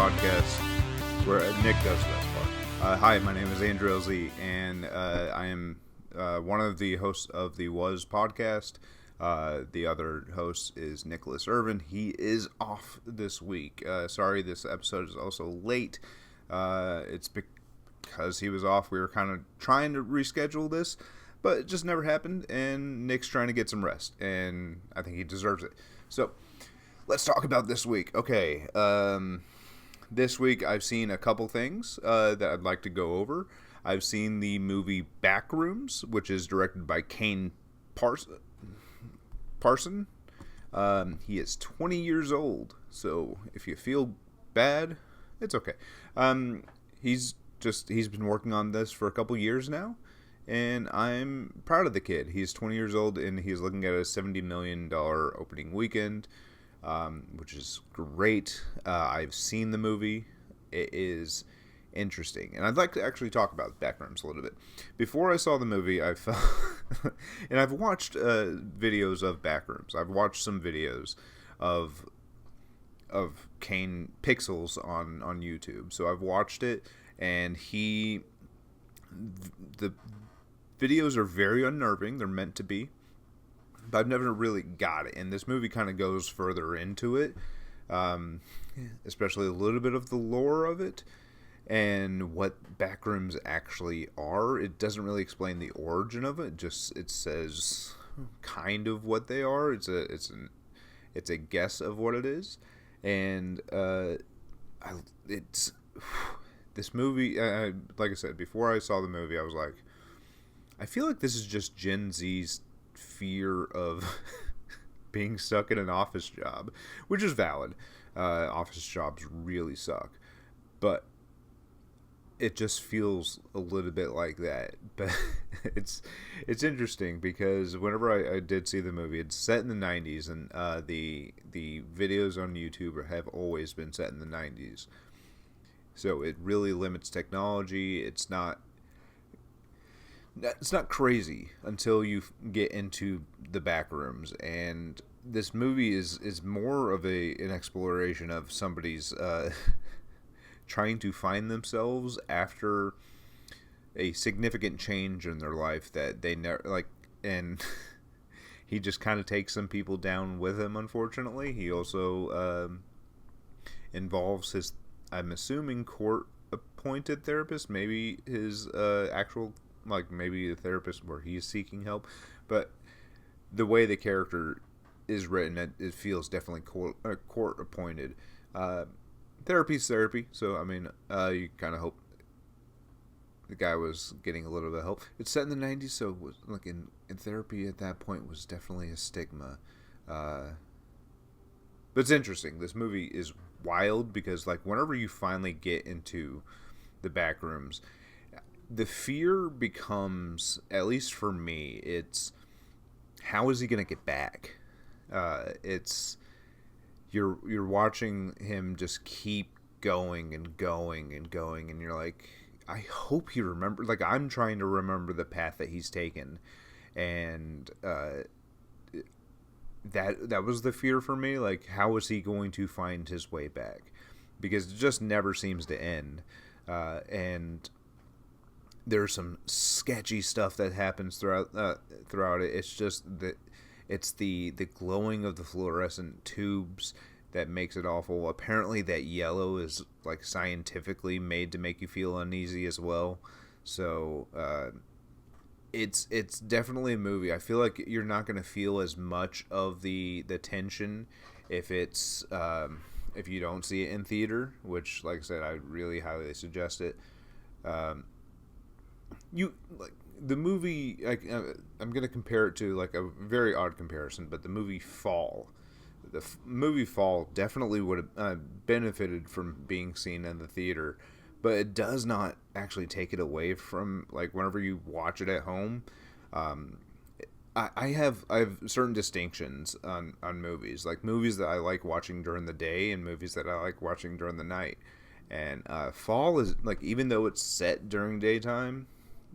podcast where Nick does the best part. Hi, my name is Andrew LZ, and I am one of the hosts of the Was podcast. The other host is Nicholas Irvin. He is off this week. Sorry, this episode is also late. It's because he was off. We were kind of trying to reschedule this, but it just never happened, and Nick's trying to get some rest, and I think he deserves it. So, let's talk about this week. Okay, this week I've seen a couple things that I'd like to go over. I've seen the movie Backrooms, which is directed by Kane Parson. He is 20 years old, so if you feel bad, it's okay. He's been working on this for a couple years now, and I'm proud of the kid. He's 20 years old, and he's looking at a $70 million opening weekend, which is great. I've seen the movie. It is interesting, and I'd like to actually talk about Backrooms a little bit. Before I saw the movie, I felt, and I've watched videos of Backrooms. I've watched some videos of Kane Pixels on YouTube. So I've watched it, and the videos are very unnerving. They're meant to be, but I've never really got it. And this movie kind of goes further into it, especially a little bit of the lore of it and what Backrooms actually are. It doesn't really explain the origin of it. It says kind of what they are. It's a guess of what it is. And this movie. Like I said, before I saw the movie, I was like, I feel like this is just Gen Z's fear of being stuck in an office job, which is valid. Office jobs really suck, but it just feels a little bit like that. But it's interesting because whenever I did see the movie, it's set in the 90s, and the videos on YouTube have always been set in the 90s. So it really limits technology. It's not crazy until you get into the back rooms, and this movie is more of an exploration of somebody's trying to find themselves after a significant change in their life that they never like, and he just kind of takes some people down with him. Unfortunately, he also involves his, I'm assuming, court appointed therapist, maybe his actual, like, maybe a therapist where he's seeking help. But the way the character is written, it feels definitely court appointed. Therapy's therapy, so I mean, you kind of hope the guy was getting a little bit of help. It's set in the 90s, so like in therapy at that point was definitely a stigma. But it's interesting. This movie is wild because, like, whenever you finally get into the back rooms, the fear becomes, at least for me, it's how is he going to get back? It's you're watching him just keep going and going and going, and you're like, I hope he remembers. Like, I'm trying to remember the path that he's taken, and that was the fear for me. Like, how is he going to find his way back? Because it just never seems to end, and there's some sketchy stuff that happens throughout it. It's just that it's the glowing of the fluorescent tubes that makes it awful. Apparently that yellow is, like, scientifically made to make you feel uneasy as well. So it's definitely a movie. I feel like you're not going to feel as much of the tension if it's if you don't see it in theater, which, like I said, I really highly suggest it. The movie, I'm going to compare it to, like, a very odd comparison, but the movie Fall. The movie Fall definitely would have benefited from being seen in the theater, but it does not actually take it away from, like, whenever you watch it at home. I have certain distinctions on movies, like movies that I like watching during the day and movies that I like watching during the night. And Fall is, like, even though it's set during daytime,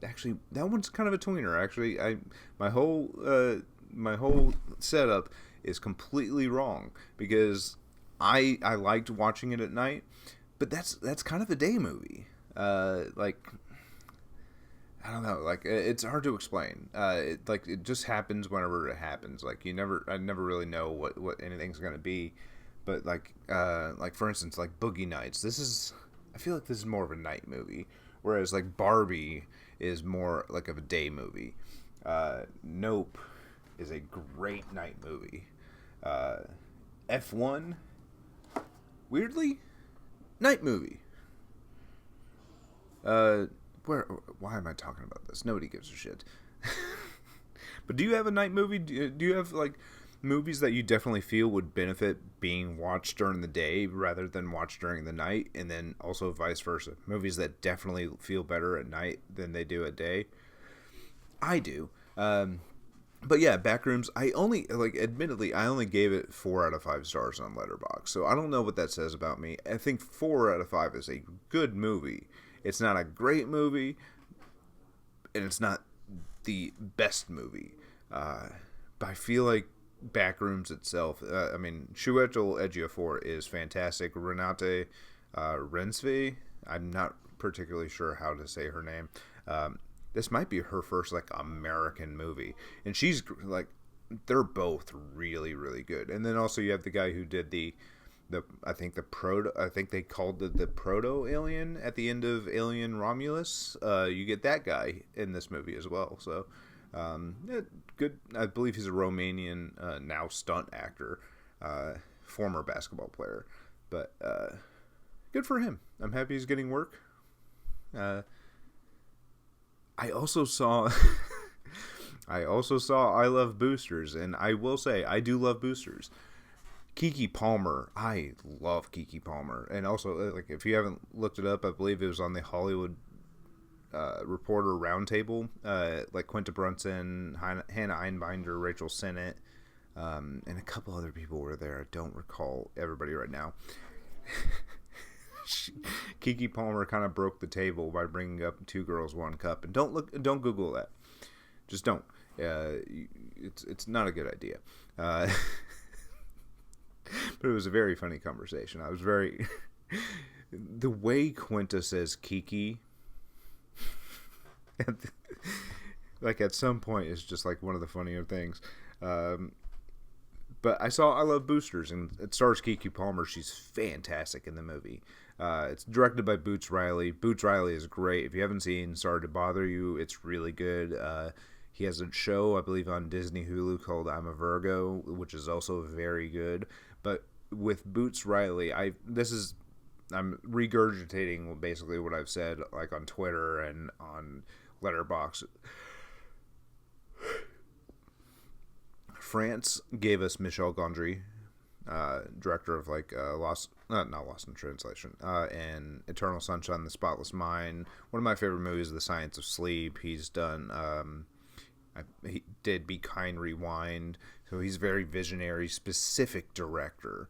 actually that one's kind of a tweener. Actually, my whole setup is completely wrong because I liked watching it at night, but that's kind of a day movie. Like I don't know, like it's hard to explain. Like it just happens whenever it happens. Like I never really know what anything's gonna be. But like for instance, like Boogie Nights. I feel like this is more of a night movie, whereas like Barbie is more like of a day movie. Nope is a great night movie. F1, weirdly, night movie. Where? Why am I talking about this? Nobody gives a shit. But do you have a night movie? Do you have like movies that you definitely feel would benefit being watched during the day rather than watched during the night, and then also vice versa? Movies that definitely feel better at night than they do at day. I do. But yeah, Backrooms. Admittedly, I only gave it 4 out of 5 stars on Letterboxd, so I don't know what that says about me. I think 4 out of 5 is a good movie. It's not a great movie, and it's not the best movie. But I feel like Backrooms itself, Chiwetel Ejiofor is fantastic. Renate Rensve, I'm not particularly sure how to say her name. This might be her first like American movie, and she's like, they're both really really good. And then also you have the guy who did the I think they called the proto alien at the end of Alien Romulus. You get that guy in this movie as well. So good. I believe he's a Romanian now stunt actor, former basketball player, but good for him. I'm happy he's getting work. I also saw I Love Boosters, and I will say I do love Boosters. Keke Palmer, I love Keke Palmer, and also like if you haven't looked it up, I believe it was on the Hollywood Reporter Roundtable. Like Quinta Brunson, Hannah Einbinder, Rachel Sennett, and a couple other people were there. I don't recall everybody right now. Keke Palmer kind of broke the table by bringing up Two Girls, One Cup, and don't Google that. Just don't. It's not a good idea. But it was a very funny conversation. I was very the way Quinta says Kiki, like at some point, is just like one of the funnier things. But I saw I Love Boosters, and it stars Keke Palmer. She's fantastic in the movie. It's directed by Boots Riley. Boots Riley is great. If you haven't seen Sorry to Bother You, it's really good. He has a show, I believe, on Disney Hulu called I'm a Virgo, which is also very good. But with Boots Riley, I'm regurgitating basically what I've said like on Twitter and on Letterboxd. France gave us Michel Gondry, director of like not Lost in Translation, and Eternal Sunshine of the Spotless Mind. One of my favorite movies is The Science of Sleep. He's done he did Be Kind, Rewind. So he's a very visionary, specific director.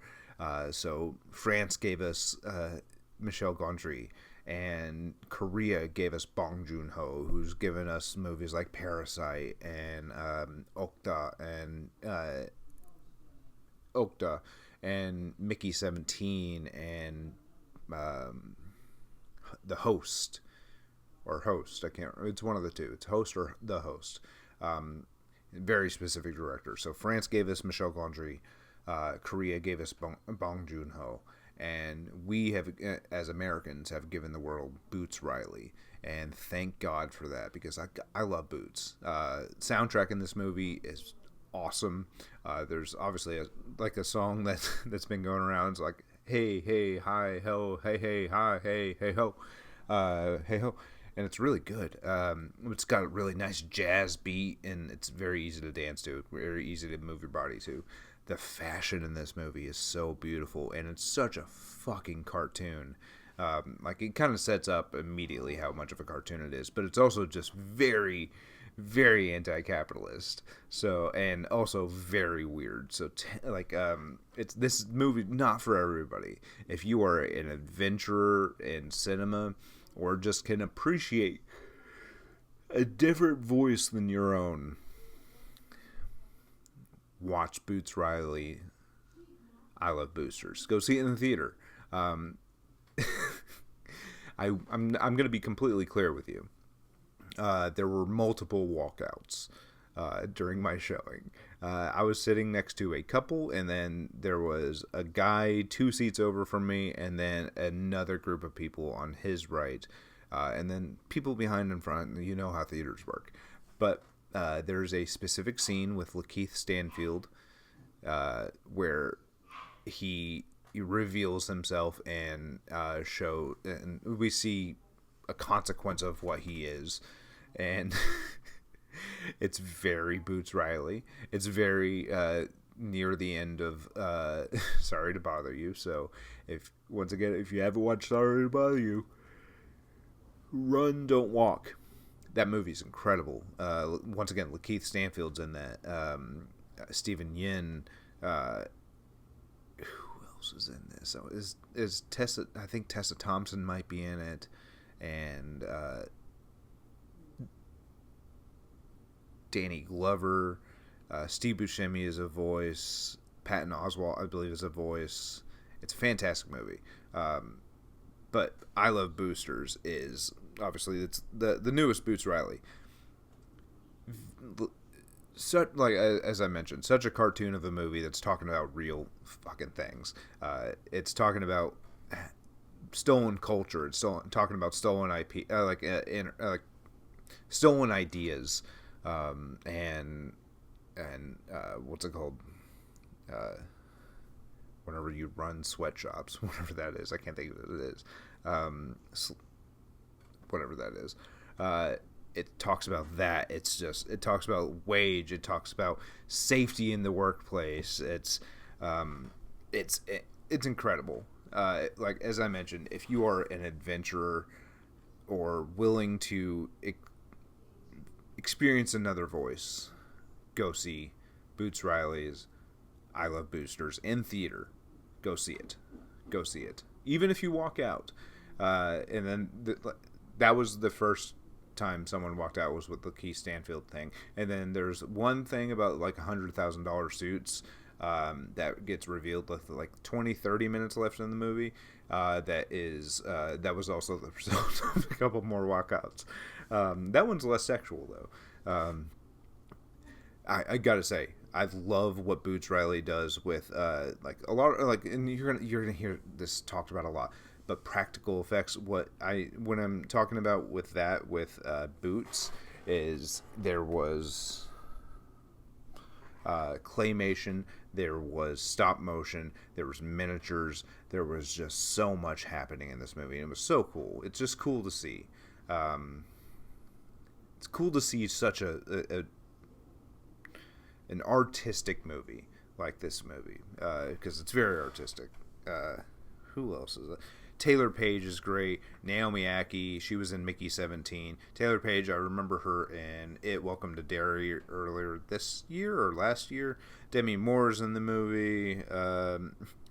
So France gave us Michel Gondry, and Korea gave us Bong Joon-ho, who's given us movies like Parasite and Okta and Mickey 17 and The Host or Host. I can't. It's one of the two. It's Host or The Host. Very specific director. So France gave us Michel Gondry. Korea gave us Bong Joon-ho. And we have, as Americans, have given the world Boots Riley, and thank God for that, because I love Boots. Soundtrack in this movie is awesome. There's obviously a song that's been going around. It's like hey hey hi ho hey hey hi hey hey ho hey ho, and it's really good. It's got a really nice jazz beat, and it's very easy to dance to, very easy to move your body to. The fashion in this movie is so beautiful, and it's such a fucking cartoon. Like, it kind of sets up immediately how much of a cartoon it is, but it's also just very, very anti-capitalist. So, and also very weird. So, it's this movie not for everybody. If you are an adventurer in cinema, or just can appreciate a different voice than your own, watch Boots Riley, I Love Boosters. Go see it in the theater. I'm going to be completely clear with you. There were multiple walkouts during my showing. I was sitting next to a couple, and then there was a guy 2 seats over from me, and then another group of people on his right, and then people behind and front. You know how theaters work. But there's a specific scene with Lakeith Stanfield where he reveals himself and and we see a consequence of what he is, and it's very Boots Riley. It's very near the end of Sorry to Bother You. So if you haven't watched Sorry to Bother You, run, don't walk. That movie's incredible. Once again, Lakeith Stanfield's in that. Stephen Yin. Who else is in this? So is Tessa? I think Tessa Thompson might be in it, and Danny Glover. Steve Buscemi is a voice. Patton Oswalt, I believe, is a voice. It's a fantastic movie. But I Love Boosters is obviously it's the newest Boots Riley. Such, like, as I mentioned, such a cartoon of a movie that's talking about real fucking things. It's talking about stolen culture. It's talking about stolen IP, stolen ideas, and what's it called? Whenever you run sweatshops, whatever that is, I can't think of what it is. Whatever that is. It talks about that. It talks about wage. It talks about safety in the workplace. It's incredible. Like, as I mentioned, if you are an adventurer or willing to experience another voice, go see Boots Riley's I Love Boosters in theater. Go see it. Go see it. Even if you walk out. And then that was the first time someone walked out, was with the Lakeith Stanfield thing. And then there's one thing about like $100,000 suits that gets revealed with like 20-30 minutes left in the movie. That was also the result of a couple more walkouts. That one's less sexual though. I gotta say, I love what Boots Riley does with like a lot of, like, and you're gonna hear this talked about a lot, but practical effects. When I'm talking about with Boots is there was claymation, there was stop motion, there was miniatures, there was just so much happening in this movie, and it was so cool. It's just cool to see. It's cool to see such an artistic movie like this movie, because it's very artistic. Who else is it? Taylor Page is great. Naomi Ackie, she was in Mickey 17. Taylor Page, I remember her in It, Welcome to Derry earlier this year or last year. Demi Moore's in the movie.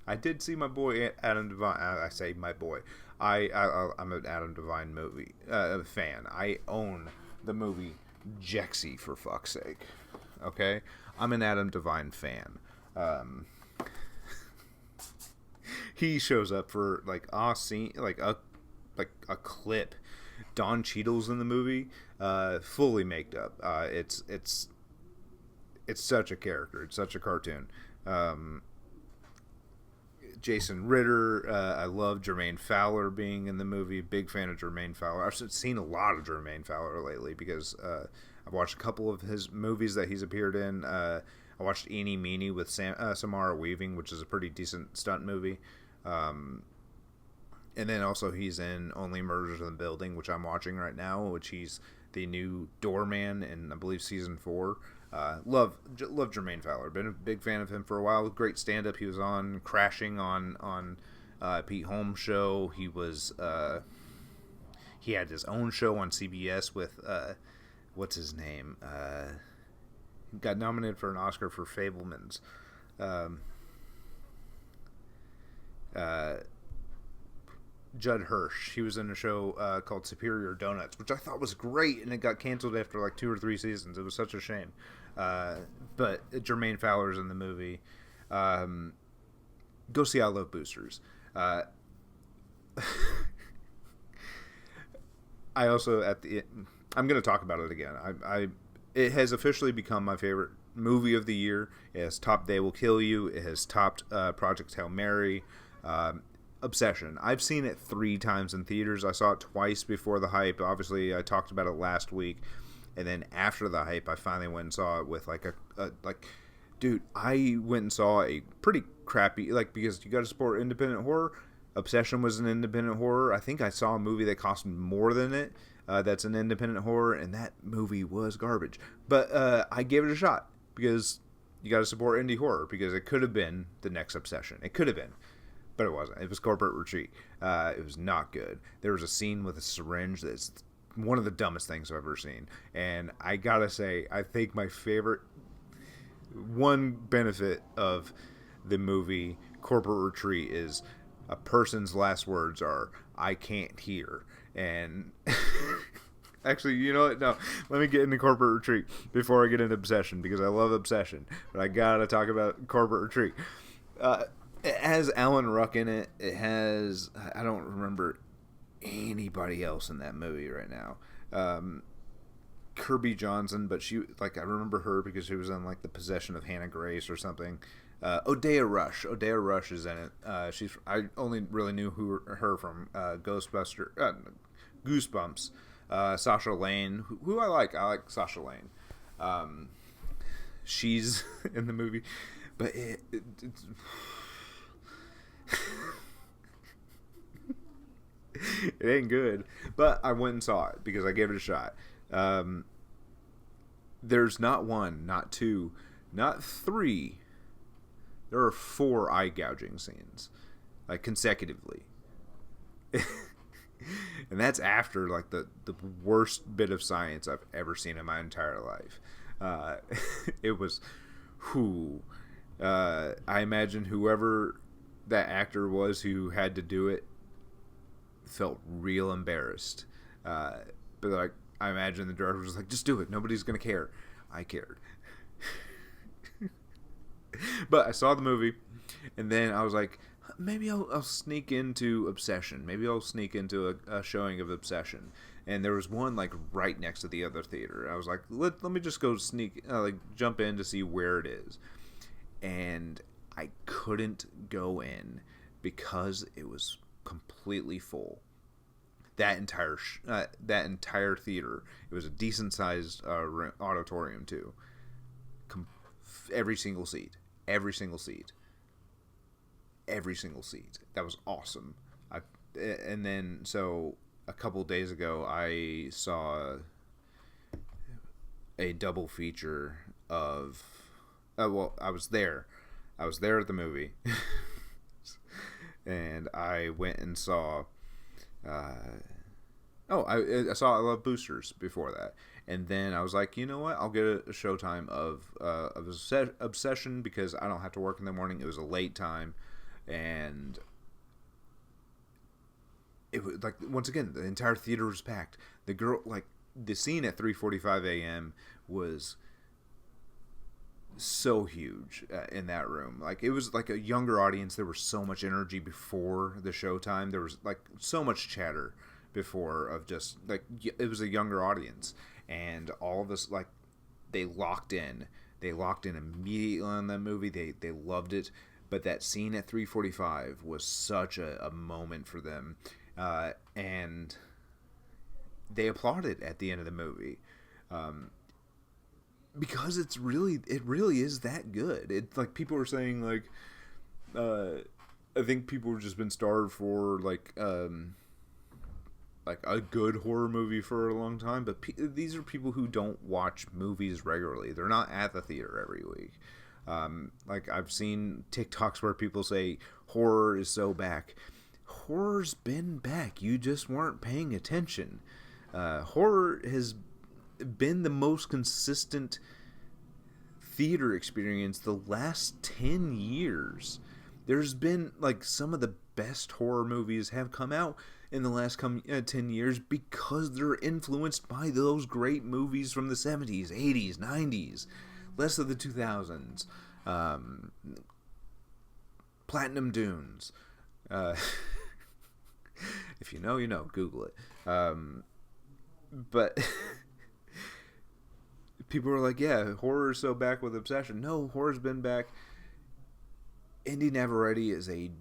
I did see my boy Adam Devine. I say my boy. I'm an Adam Devine movie fan. I own the movie Jexy, for fuck's sake. Okay, I'm an Adam Devine fan. He shows up for like a scene, like a clip. Don Cheadle's in the movie, fully maked up. It's such a character. It's such a cartoon. Jason Ritter. I love Jermaine Fowler being in the movie. Big fan of Jermaine Fowler. I've seen a lot of Jermaine Fowler lately because I've watched a couple of his movies that he's appeared in. I watched Eenie Meenie with Samara Weaving, which is a pretty decent stunt movie. And then also he's in Only Murders in the Building, which I'm watching right now, which he's the new doorman in, I believe, season 4. Love Jermaine Fowler. Been a big fan of him for a while. Great stand-up. He was on Crashing on Pete Holmes' show. He had his own show on CBS with what's his name? Got nominated for an Oscar for Fabelmans. Judd Hirsch. He was in a show called Superior Donuts, which I thought was great, and it got canceled after like 2 or 3 seasons. It was such a shame. But Jermaine Fowler's in the movie. Go see I Love Boosters. I also I'm going to talk about it again. It has officially become my favorite movie of the year. It has topped They Will Kill You. It has topped Project Hail Mary. Obsession. I've seen it 3 times in theaters. I saw it twice before the hype. Obviously, I talked about it last week, and then after the hype, I finally went and saw it with like dude. I went and saw a pretty crappy, like, because you got to support independent horror. Obsession was an independent horror. I think I saw a movie that cost more than it. That's an independent horror, and that movie was garbage. But I gave it a shot because you got to support indie horror, because it could have been the next Obsession. It could have been. But it wasn't. It was Corporate Retreat. It was not good. There was a scene with a syringe that's one of the dumbest things I've ever seen. And I gotta say, I think my favorite one benefit of the movie Corporate Retreat is a person's last words are, "I can't hear." And actually, you know what? No, let me get into Corporate Retreat before I get into Obsession, because I love Obsession. But I gotta talk about Corporate Retreat. It has Alan Ruck in it. It has, I don't remember anybody else in that movie right now. Kirby Johnson, but she, like, I remember her because she was in, like, The Possession of Hannah Grace or something. Odeya Rush. Odeya Rush is in it. I only really knew her from Goosebumps. Sasha Lane, who I like. I like Sasha Lane. She's in the movie, but it's it ain't good. But I went and saw it because I gave it a shot. There's not 1, not 2, not 3. There are 4 eye gouging scenes, like, consecutively. And that's after, like, the worst bit of science I've ever seen in my entire life. It was, I imagine whoever that actor was who had to do it felt real embarrassed. But, like, I imagine the director was like, just do it. Nobody's going to care. I cared. But I saw the movie, and then I was like, maybe I'll sneak into Obsession. Maybe I'll sneak into a showing of Obsession. And there was one, like, right next to the other theater. I was like, let me just go jump in to see where it is. And I couldn't go in because it was completely full. That entire theater. It was a decent sized auditorium too. Every single seat. That was awesome. And then so a couple days ago, I saw a double feature of. I was there. I was there at the movie, and I went and saw. I saw I Love Boosters before that, and then I was like, you know what? I'll get a showtime of Obsession because I don't have to work in the morning. It was a late time, and it was like, once again, the entire theater was packed. The scene at 3:45 a.m. was so huge in that room. Like, it was like a younger audience. There was so much energy before the showtime. There was, like, so much chatter before of just, like, it was a younger audience, and all of us, like, they locked in immediately on that movie. They loved it. But that scene at 3:45 was such a moment for them, and they applauded at the end of the movie. Because it really is that good. It's like, people were saying, like, I think people have just been starved for like a good horror movie for a long time. But these are people who don't watch movies regularly. They're not at the theater every week. Like, I've seen TikToks where people say horror is so back. Horror's been back. You just weren't paying attention. Horror has been the most consistent theater experience the last 10 years. There's been, like, some of the best horror movies have come out in the last 10 years because they're influenced by those great movies from the 70s, 80s, 90s, less of the 2000s. Platinum Dunes. If you know, you know. Google it. but people are like, yeah, horror's so back with Obsession. No, horror's been back. Indy Navarrete is a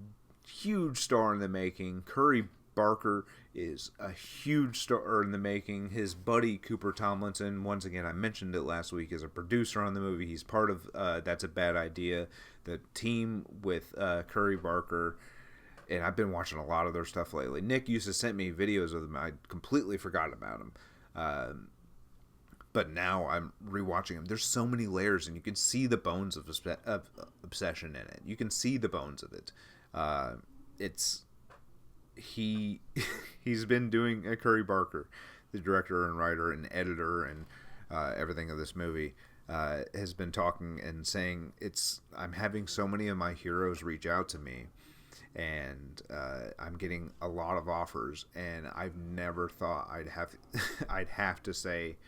huge star in the making. Curry Barker is a huge star in the making. His buddy Cooper Tomlinson, once again, I mentioned it last week, is a producer on the movie. He's part of That's a Bad Idea, the team with Curry Barker. And I've been watching a lot of their stuff lately. Nick used to send me videos of them. I completely forgot about them. But now I'm rewatching them. There's so many layers, and you can see the bones of Obsession in it. You can see the bones of it. He's been doing Curry Barker, the director and writer and editor and everything of this movie, has been talking and saying I'm having so many of my heroes reach out to me, and I'm getting a lot of offers, and I've never thought I'd have to say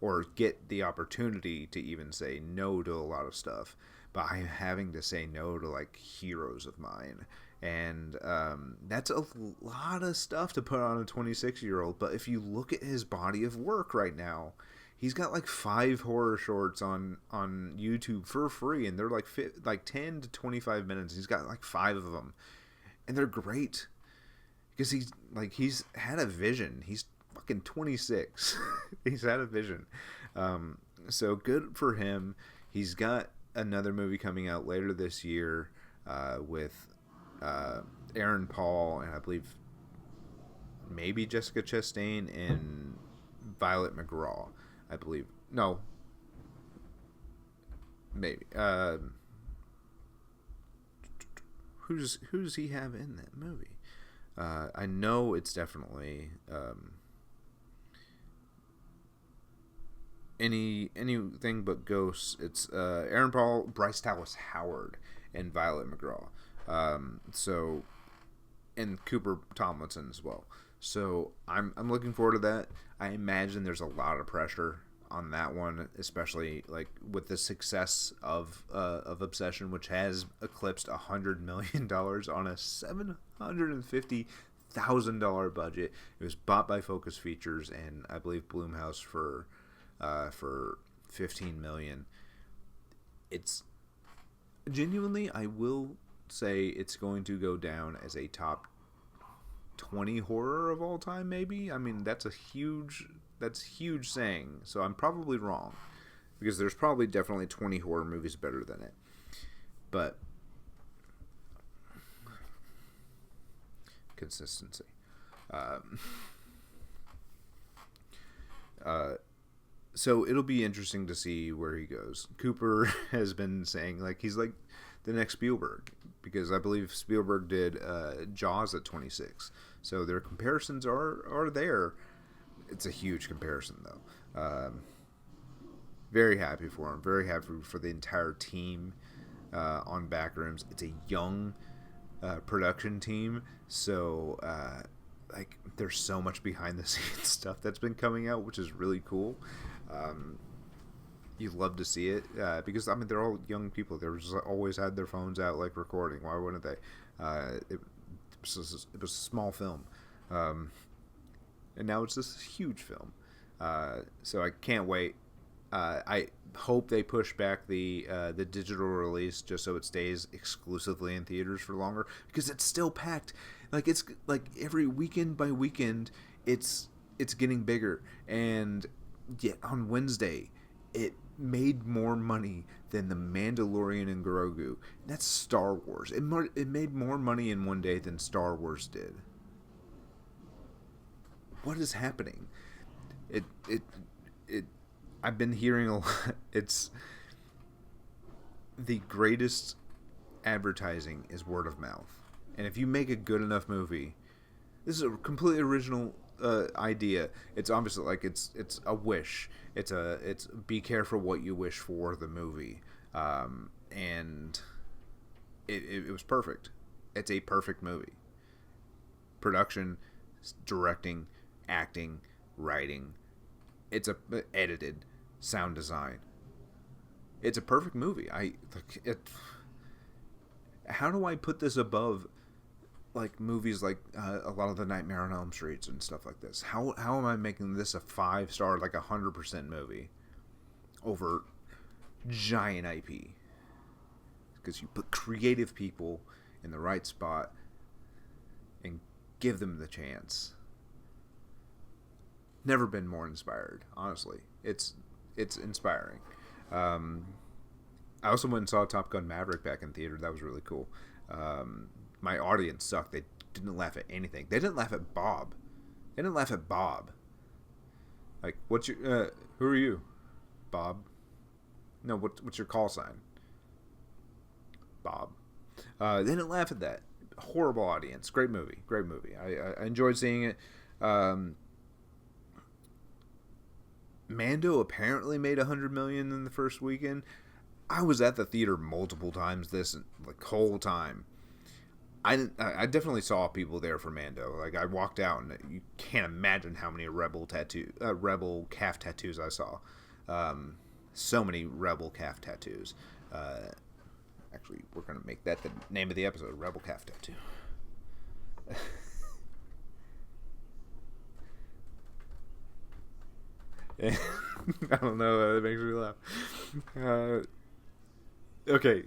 or get the opportunity to even say no to a lot of stuff, but I'm having to say no to like heroes of mine. And that's a lot of stuff to put on a 26-year-old. But if you look at his body of work right now, he's got like 5 horror shorts on YouTube for free, and they're like 10 to 25 minutes. He's got like 5 of them, and they're great because he's had a vision. He's fucking 26. He's had a vision. So good for him. He's got another movie coming out later this year with Aaron Paul, and I believe maybe Jessica Chastain and Violet McGraw. I believe. No. Maybe. Who does he have in that movie? I know it's definitely anything but ghosts. It's Aaron Paul, Bryce Dallas Howard, and Violet McGraw. And Cooper Tomlinson as well. So I'm looking forward to that. I imagine there's a lot of pressure on that one, especially like with the success of Obsession, which has eclipsed $100 million on a $750,000 budget. It was bought by Focus Features and I believe Blumhouse for $15 million. It's genuinely, I will say, it's going to go down as a top 20 horror of all time, maybe. I mean, that's huge saying, so I'm probably wrong, because there's probably definitely 20 horror movies better than it. But consistency. So it'll be interesting to see where he goes. Cooper has been saying like he's like the next Spielberg, because I believe Spielberg did Jaws at 26. So their comparisons are there. It's a huge comparison though. Very happy for him. Very happy for the entire team on Backrooms. It's a young production team, so like there's so much behind the scenes stuff that's been coming out, which is really cool. You love to see it because I mean they're all young people. They're just always had their phones out like recording. Why wouldn't they? It was a small film, and now it's this huge film. So I can't wait. I hope they push back the digital release just so it stays exclusively in theaters for longer, because it's still packed. Like it's like every weekend by weekend, it's getting bigger. And yet on Wednesday, it made more money than The Mandalorian and Grogu. That's Star Wars. It made more money in one day than Star Wars did. What is happening? It I've been hearing a lot. It's the greatest advertising is word of mouth. And if you make a good enough movie, this is a completely original idea. It's obviously like it's a wish. It's be careful what you wish for the movie, and it was perfect. It's a perfect movie. Production, directing, acting, writing. It's edited, sound design. It's a perfect movie. How do I put this above like movies like a lot of the Nightmare on Elm Streets and stuff like this. How am I making this a 5-star, like 100% movie over giant IP? Because you put creative people in the right spot and give them the chance. Never been more inspired, honestly. It's inspiring. I also went and saw Top Gun Maverick back in theater. That was really cool. My audience sucked. They didn't laugh at anything. They didn't laugh at Bob. They didn't laugh at Bob. Like, what's your who are you? Bob? No, what's your call sign? Bob. They didn't laugh at that. Horrible audience. Great movie. Great movie. I enjoyed seeing it. Mando apparently made $100 million in the first weekend. I was at the theater multiple times this whole time. I definitely saw people there for Mando. Like, I walked out and you can't imagine how many rebel calf tattoos I saw. So many rebel calf tattoos. Actually, we're gonna make that the name of the episode: Rebel Calf Tattoo. I don't know. That makes me laugh. Okay.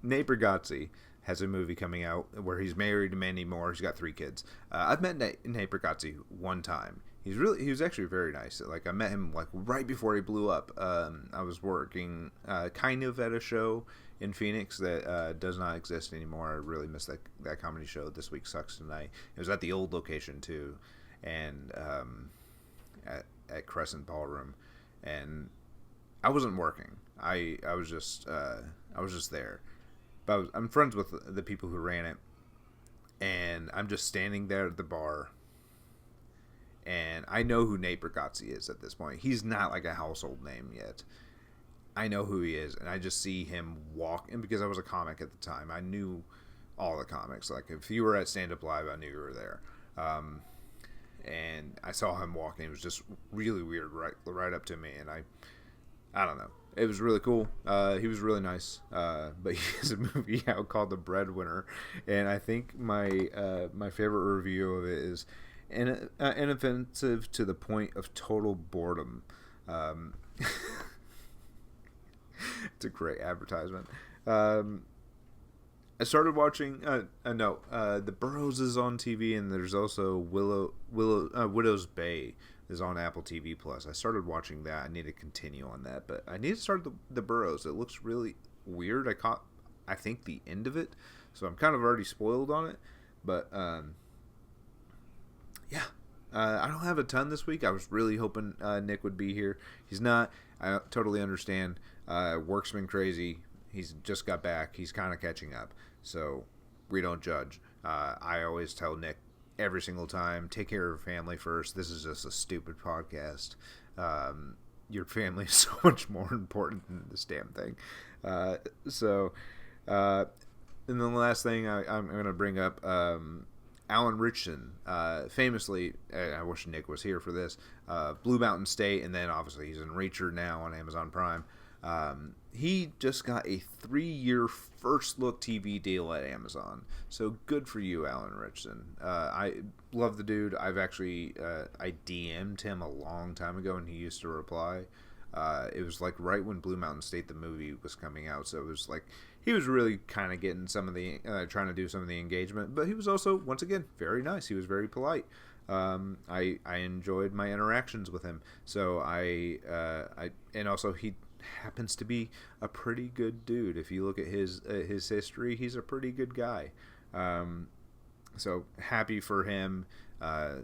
Nate Bargatze has a movie coming out where he's married to Mandy Moore. He's got 3 kids. I've met Nate Bargatze one time. He was actually very nice. Like, I met him like right before he blew up. I was working kind of at a show in Phoenix that does not exist anymore. I really missed that comedy show. This Week Sucks Tonight. It was at the old location too, and at Crescent Ballroom, and I wasn't working. I was just there. But I'm friends with the people who ran it, and I'm just standing there at the bar, and I know who Nate Bargatze is at this point. He's not like a household name yet. I know who he is, and I just see him walk. And because I was a comic at the time, I knew all the comics. Like, if you were at Stand Up Live, I knew you were there. And I saw him walking. It was just really weird, right up to me, and I don't know. It was really cool. He was really nice. But he has a movie out called The Breadwinner, and I think my favorite review of it is inoffensive to the point of total boredom. It's a great advertisement. I started watching. The Burrows is on TV, and there's also Widow's Bay is on Apple TV Plus. I started watching that. I need to continue on that, but I need to start the Burrows. It looks really weird. I think the end of it, so I'm kind of already spoiled on it. But yeah, I don't have a ton this week. I was really hoping Nick would be here. He's not. I totally understand. Work's been crazy. He's just got back. He's kind of catching up. So we don't judge. I always tell Nick every single time, take care of your family first. This is just a stupid podcast. Your family is so much more important than this damn thing. And then the last thing I'm going to bring up, Alan Ritchson, famously, I wish Nick was here for this, Blue Mountain State, and then obviously he's in Reacher now on Amazon Prime. He just got a 3-year first look TV deal at Amazon. So good for you, Alan Ritchson. I love the dude. I've actually, I DM'd him a long time ago and he used to reply. It was like right when Blue Mountain State, the movie, was coming out. So it was like, he was really kind of getting some of the, trying to do some of the engagement, but he was also, once again, very nice. He was very polite. I enjoyed my interactions with him. So and also he happens to be a pretty good dude. If you look at his history, he's a pretty good guy. So happy for him. Yeah,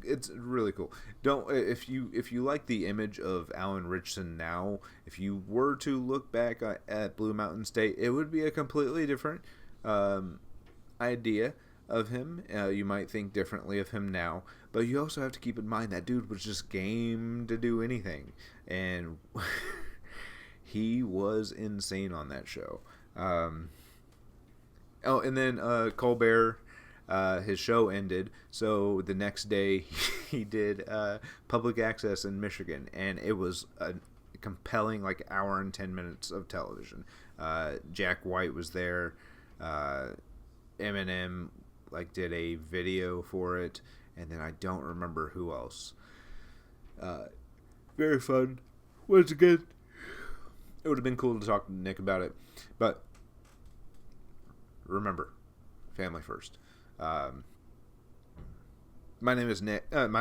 it's really cool. If you like the image of Alan Ritchson now, if you were to look back at Blue Mountain State, it would be a completely different idea of him. You might think differently of him now, but you also have to keep in mind that dude was just game to do anything, and he was insane on that show. And then Colbert, his show ended, so the next day he did public access in Michigan, and it was a compelling like hour and 10 minutes of television. Jack White was there. Eminem like did a video for it, and then I don't remember who else. Very fun. Once again, it would have been cool to talk to Nick about it, but remember, family first. My name is Nick. I'm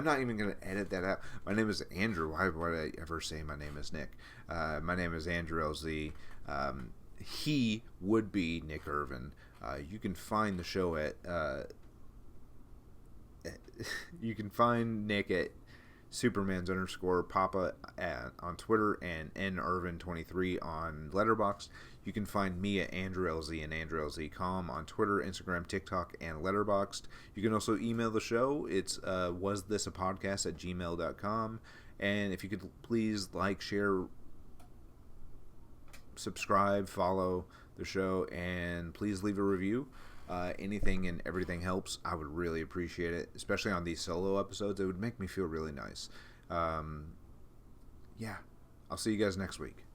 not even going to edit that out. My name is Andrew. Why would I ever say my name is Nick? My name is Andrew LZ. He would be Nick Irvin. You can find the show at... you can find Nick at Superman's _ Papa on Twitter and nirvin23 on Letterboxd. You can find me at Andrew LZ and AndrewLZ.com on Twitter, Instagram, TikTok, and Letterboxd. You can also email the show. It's wasthisapodcast@gmail.com. And if you could please like, share, subscribe, follow the show, and please leave a review. Anything and everything helps. I would really appreciate it, especially on these solo episodes. It would make me feel really nice. Yeah, I'll see you guys next week.